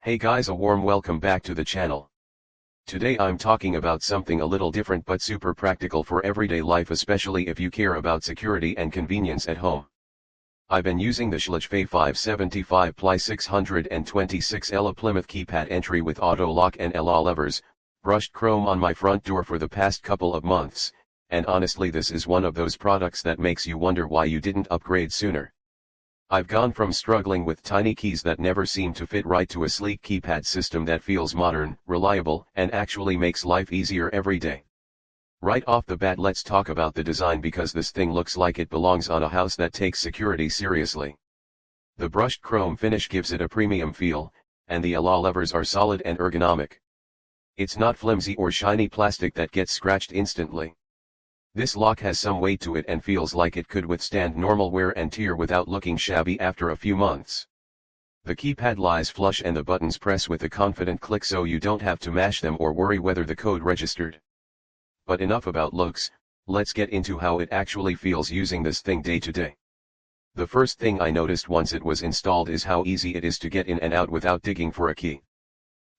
Hey guys, a warm welcome back to the channel. Today I'm talking about something a little different but super practical for everyday life, especially if you care about security and convenience at home. I've been using the SCHLAGE FE575 PLY 626 ELA Plymouth Keypad Entry with auto lock and ELA levers, brushed chrome on my front door for the past couple of months, and honestly this is one of those products that makes you wonder why you didn't upgrade sooner. I've gone from struggling with tiny keys that never seem to fit right to a sleek keypad system that feels modern, reliable, and actually makes life easier every day. Right off the bat, let's talk about the design, because this thing looks like it belongs on a house that takes security seriously. The brushed chrome finish gives it a premium feel, and the ELA levers are solid and ergonomic. It's not flimsy or shiny plastic that gets scratched instantly. This lock has some weight to it and feels like it could withstand normal wear and tear without looking shabby after a few months. The keypad lies flush and the buttons press with a confident click, so you don't have to mash them or worry whether the code registered. But enough about looks, let's get into how it actually feels using this thing day to day. The first thing I noticed once it was installed is how easy it is to get in and out without digging for a key.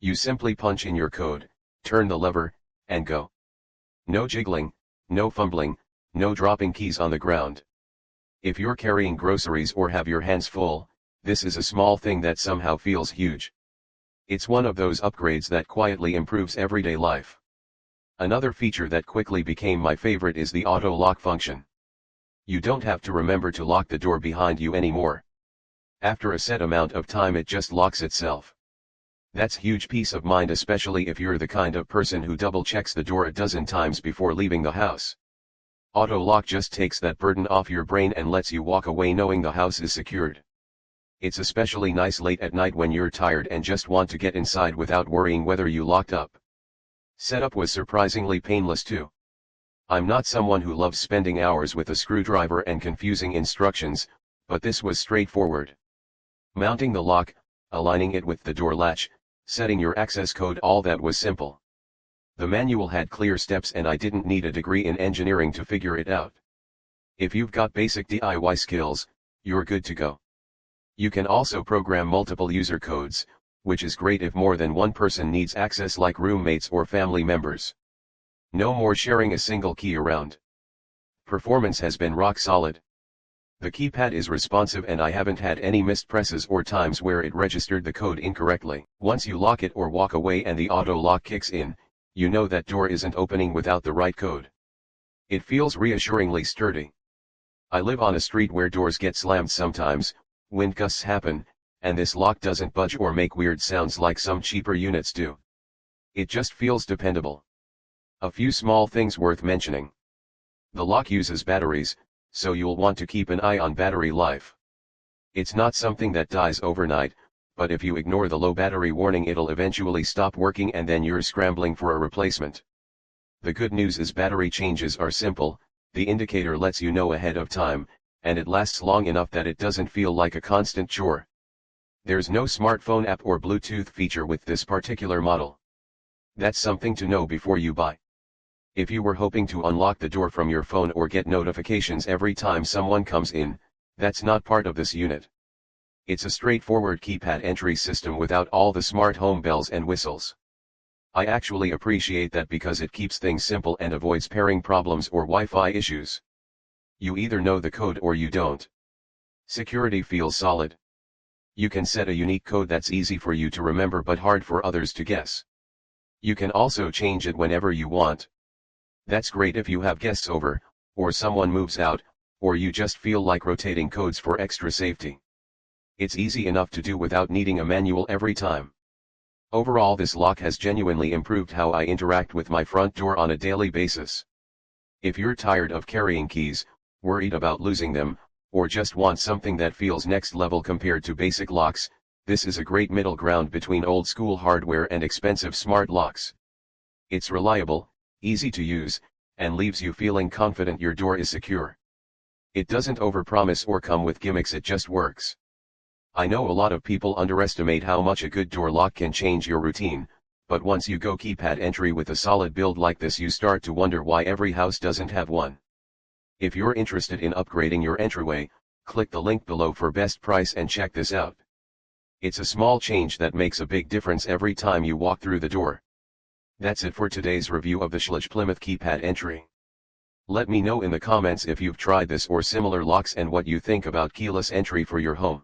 You simply punch in your code, turn the lever, and go. No jiggling, no fumbling, no dropping keys on the ground. If you're carrying groceries or have your hands full, this is a small thing that somehow feels huge. It's one of those upgrades that quietly improves everyday life. Another feature that quickly became my favorite is the auto lock function. You don't have to remember to lock the door behind you anymore. After a set amount of time it just locks itself. That's huge peace of mind, especially if you're the kind of person who double checks the door a dozen times before leaving the house. Auto lock just takes that burden off your brain and lets you walk away knowing the house is secured. It's especially nice late at night when you're tired and just want to get inside without worrying whether you locked up. Setup was surprisingly painless too. I'm not someone who loves spending hours with a screwdriver and confusing instructions, but this was straightforward. Mounting the lock, aligning it with the door latch, setting your access code, all that was simple. The manual had clear steps and I didn't need a degree in engineering to figure it out. If you've got basic DIY skills, you're good to go. You can also program multiple user codes, which is great if more than one person needs access, like roommates or family members. No more sharing a single key around. Performance has been rock solid. The keypad is responsive and I haven't had any missed presses or times where it registered the code incorrectly. Once you lock it or walk away and the auto lock kicks in, you know that door isn't opening without the right code. It feels reassuringly sturdy. I live on a street where doors get slammed sometimes, wind gusts happen, and this lock doesn't budge or make weird sounds like some cheaper units do. It just feels dependable. A few small things worth mentioning. The lock uses batteries, so you'll want to keep an eye on battery life. It's not something that dies overnight, but if you ignore the low battery warning it'll eventually stop working and then you're scrambling for a replacement. The good news is battery changes are simple, the indicator lets you know ahead of time, and it lasts long enough that it doesn't feel like a constant chore. There's no smartphone app or Bluetooth feature with this particular model. That's something to know before you buy. If you were hoping to unlock the door from your phone or get notifications every time someone comes in, that's not part of this unit. It's a straightforward keypad entry system without all the smart home bells and whistles. I actually appreciate that because it keeps things simple and avoids pairing problems or Wi-Fi issues. You either know the code or you don't. Security feels solid. You can set a unique code that's easy for you to remember but hard for others to guess. You can also change it whenever you want. That's great if you have guests over, or someone moves out, or you just feel like rotating codes for extra safety. It's easy enough to do without needing a manual every time. Overall, this lock has genuinely improved how I interact with my front door on a daily basis. If you're tired of carrying keys, worried about losing them, or just want something that feels next level compared to basic locks, this is a great middle ground between old school hardware and expensive smart locks. It's reliable, easy to use, and leaves you feeling confident your door is secure. It doesn't overpromise or come with gimmicks, it just works. I know a lot of people underestimate how much a good door lock can change your routine, but once you go keypad entry with a solid build like this, you start to wonder why every house doesn't have one. If you're interested in upgrading your entryway, click the link below for best price and check this out. It's a small change that makes a big difference every time you walk through the door. That's it for today's review of the SCHLAGE Plymouth Keypad Entry. Let me know in the comments if you've tried this or similar locks and what you think about keyless entry for your home.